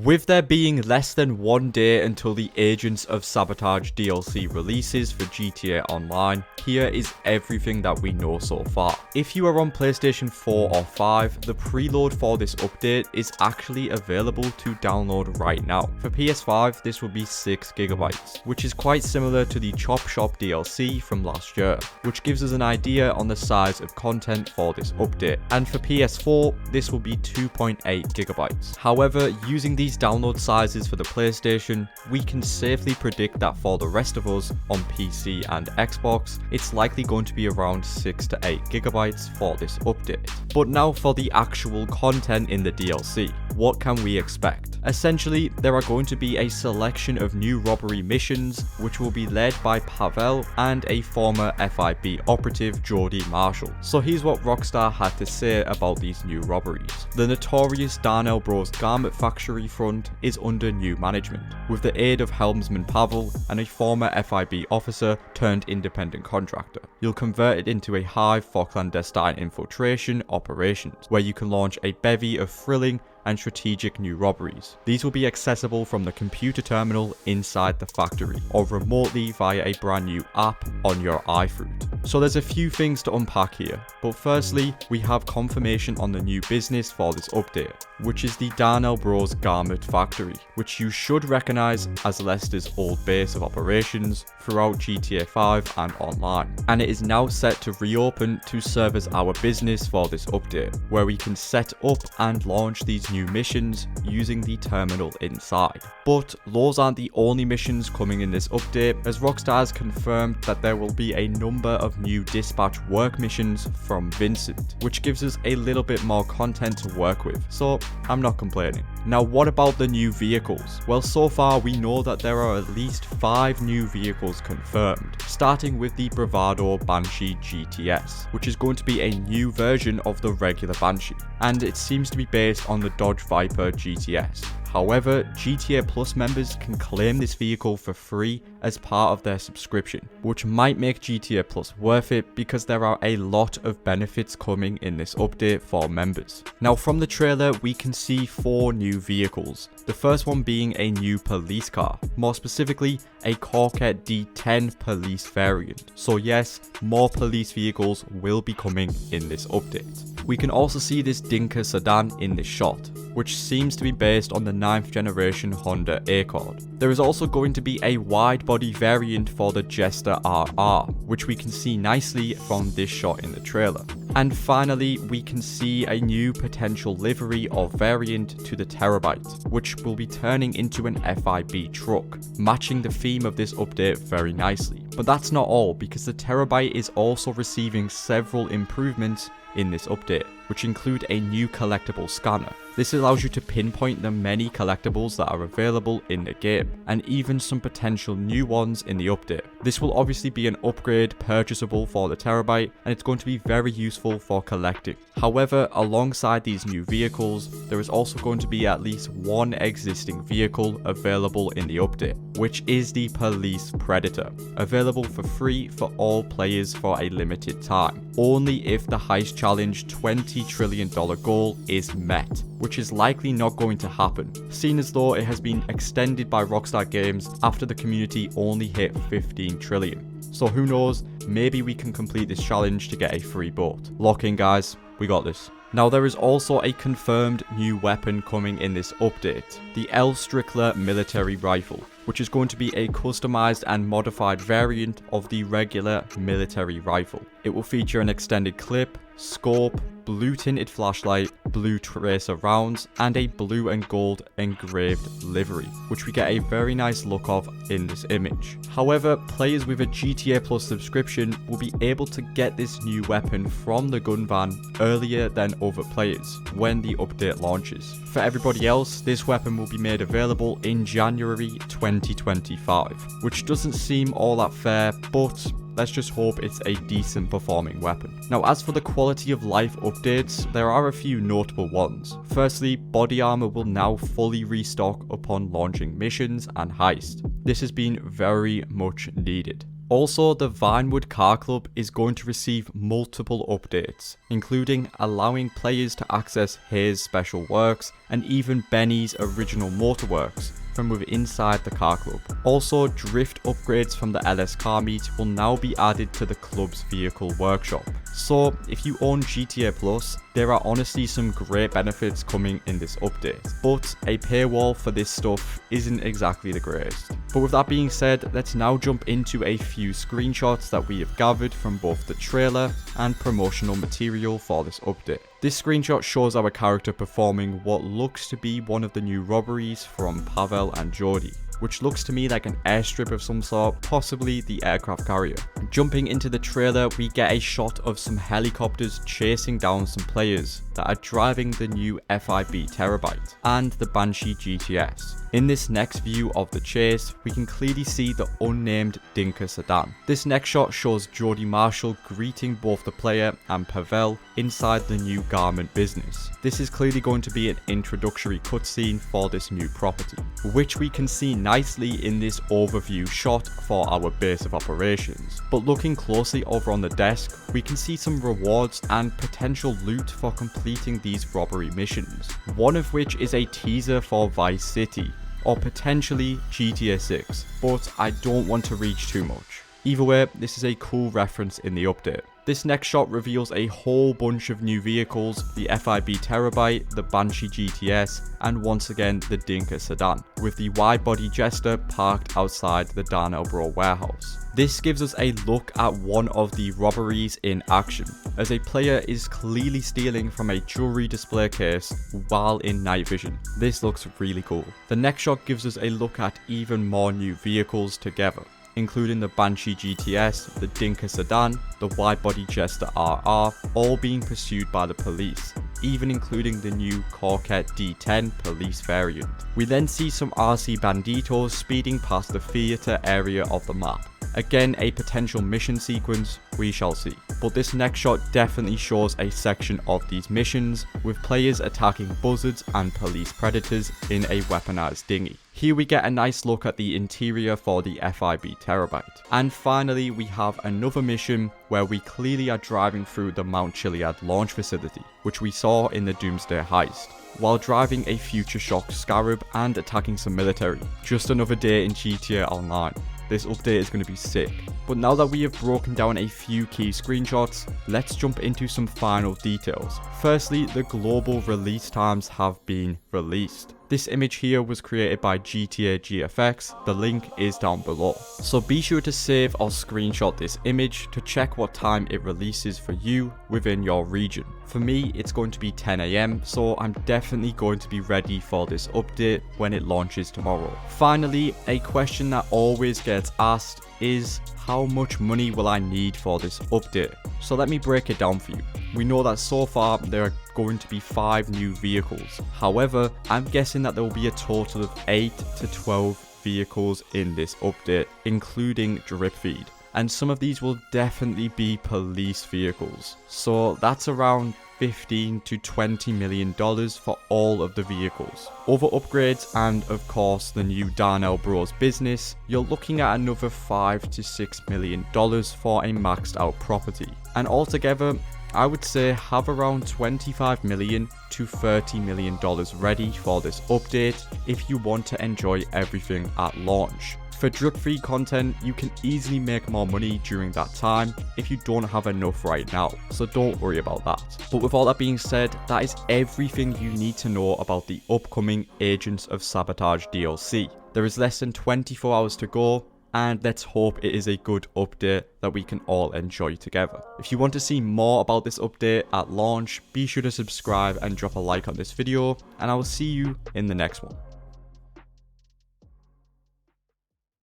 With there being less than 1 day until the Agents of Sabotage DLC releases for GTA Online, here is everything that we know so far. If you are on PlayStation 4 or 5, the preload for this update is actually available to download right now. For PS5, this will be 6GB, which is quite similar to the Chop Shop DLC from last year, which gives us an idea on the size of content for this update. And for PS4, this will be 2.8GB. However, using these download sizes for the PlayStation, we can safely predict that for the rest of us on PC and Xbox, it's likely going to be around 6 to 8GB for this update. But now for the actual content in the DLC, what can we expect? Essentially, there are going to be a selection of new robbery missions, which will be led by Pavel and a former FIB operative, Jody Marshall. So here's what Rockstar had to say about these new robberies. The notorious Darnell Bros garment factory front is under new management, with the aid of helmsman Pavel and a former FIB officer turned independent contractor. You'll convert it into a hive for clandestine infiltration operations, where you can launch a bevy of thrilling and strategic new robberies. These will be accessible from the computer terminal inside the factory, or remotely via a brand new app on your iFruit. So there's a few things to unpack here, but firstly, we have confirmation on the new business for this update, which is the Darnell Bros Garment Factory, which you should recognise as Leicester's old base of operations throughout GTA 5 and online. And it is now set to reopen to serve as our business for this update, where we can set up and launch these new missions using the terminal inside. But those aren't the only missions coming in this update, as Rockstar has confirmed that there will be a number of new dispatch work missions from Vincent, which gives us a little bit more content to work with, so I'm not complaining. Now, what about the new vehicles? Well, so far we know that there are at least 5 new vehicles confirmed, starting with the Bravado Banshee GTS, which is going to be a new version of the regular Banshee, and it seems to be based on the Dodge Viper GTS. However, GTA Plus members can claim this vehicle for free as part of their subscription, which might make GTA Plus worth it because there are a lot of benefits coming in this update for members. Now, from the trailer, we can see 4 new vehicles. The first one being a new police car, more specifically a Corvette D10 police variant. So yes, more police vehicles will be coming in this update. We can also see this Dinka sedan in this shot, which seems to be based on the 9th generation Honda Accord. There is also going to be a wide body variant for the Jester RR, which we can see nicely from this shot in the trailer. And finally, we can see a new potential livery or variant to the Terabyte, which will be turning into an FIB truck, matching the theme of this update very nicely. But that's not all, because the Terabyte is also receiving several improvements in this update, which include a new collectible scanner. This allows you to pinpoint the many collectibles that are available in the game, and even some potential new ones in the update. This will obviously be an upgrade purchasable for the Terabyte, and it's going to be very useful for collecting. However, alongside these new vehicles, there is also going to be at least one existing vehicle available in the update, which is the Police Predator, available for free for all players for a limited time, only if the Heist Challenge $20 trillion goal is met, which is likely not going to happen, seeing as though it has been extended by Rockstar Games after the community only hit 15 trillion. So who knows, maybe we can complete this challenge to get a free boat. Lock in, guys, we got this. Now, there is also a confirmed new weapon coming in this update, the L. Strickler military rifle, which is going to be a customized and modified variant of the regular military rifle. It will feature an extended clip, scope, blue tinted flashlight, blue tracer rounds, and a blue and gold engraved livery, which we get a very nice look of in this image. However, players with a GTA Plus subscription will be able to get this new weapon from the gun van earlier than other players when the update launches. For everybody else, this weapon will be made available in January 2025, which doesn't seem all that fair, but let's just hope it's a decent performing weapon. Now, as for the quality of life updates, there are a few notable ones. Firstly, body armor will now fully restock upon launching missions and heist. This has been very much needed. Also, the Vinewood Car Club is going to receive multiple updates, including allowing players to access Hayes' special works and even Benny's original motorworks from within inside the car club. Also, drift upgrades from the LS car meet will now be added to the club's vehicle workshop. So if you own GTA Plus, there are honestly some great benefits coming in this update, but a paywall for this stuff isn't exactly the greatest. But with that being said, let's now jump into a few screenshots that we have gathered from both the trailer and promotional material for this update. This screenshot shows our character performing what looks to be one of the new robberies from Pavel and Jody, which looks to me like an airstrip of some sort, possibly the aircraft carrier. Jumping into the trailer, we get a shot of some helicopters chasing down some players that are driving the new FIB Terabyte and the Banshee GTS. In this next view of the chase, we can clearly see the unnamed Dinka sedan. This next shot shows Jody Marshall greeting both the player and Pavel inside the new garment business. This is clearly going to be an introductory cutscene for this new property, which we can see nicely in this overview shot for our base of operations. But looking closely over on the desk, we can see some rewards and potential loot for completing these robbery missions, one of which is a teaser for Vice City, or potentially GTA 6, but I don't want to reach too much. Either way, this is a cool reference in the update. This next shot reveals a whole bunch of new vehicles, the FIB Terabyte, the Banshee GTS, and once again the Dinka sedan, with the wide-body Jester parked outside the Darnell Bro warehouse. This gives us a look at one of the robberies in action, as a player is clearly stealing from a jewelry display case while in night vision. This looks really cool. The next shot gives us a look at even more new vehicles together, including the Banshee GTS, the Dinka sedan, the wide-body Jester RR, all being pursued by the police, even including the new Corvette D10 police variant. We then see some RC Banditos speeding past the theatre area of the map. Again, a potential mission sequence, we shall see. But this next shot definitely shows a section of these missions, with players attacking buzzards and police predators in a weaponized dinghy. Here we get a nice look at the interior for the FIB Terabyte. And finally, we have another mission where we clearly are driving through the Mount Chiliad launch facility, which we saw in the Doomsday heist, while driving a Future Shock Scarab and attacking some military. Just another day in GTA Online. This update is going to be sick. But now that we have broken down a few key screenshots, let's jump into some final details. Firstly, the global release times have been released. This image here was created by GTA GFX, the link is down below. So be sure to save or screenshot this image to check what time it releases for you within your region. For me, it's going to be 10 AM, so I'm definitely going to be ready for this update when it launches tomorrow. Finally, a question that always gets asked is, how much money will I need for this update? So let me break it down for you. We know that so far there are going to be 5 new vehicles. However, I'm guessing that there will be a total of 8 to 12 vehicles in this update, including drip feed. And some of these will definitely be police vehicles. So that's around $15 to $20 million for all of the vehicles. Other upgrades and of course the new Darnell Bros business, you're looking at another $5 to $6 million for a maxed out property. And altogether, I would say have around $25 million to $30 million ready for this update if you want to enjoy everything at launch. For drug-free content, you can easily make more money during that time if you don't have enough right now, so don't worry about that. But with all that being said, that is everything you need to know about the upcoming Agents of Sabotage DLC. There is less than 24 hours to go, and let's hope it is a good update that we can all enjoy together. If you want to see more about this update at launch, be sure to subscribe and drop a like on this video, and I will see you in the next one.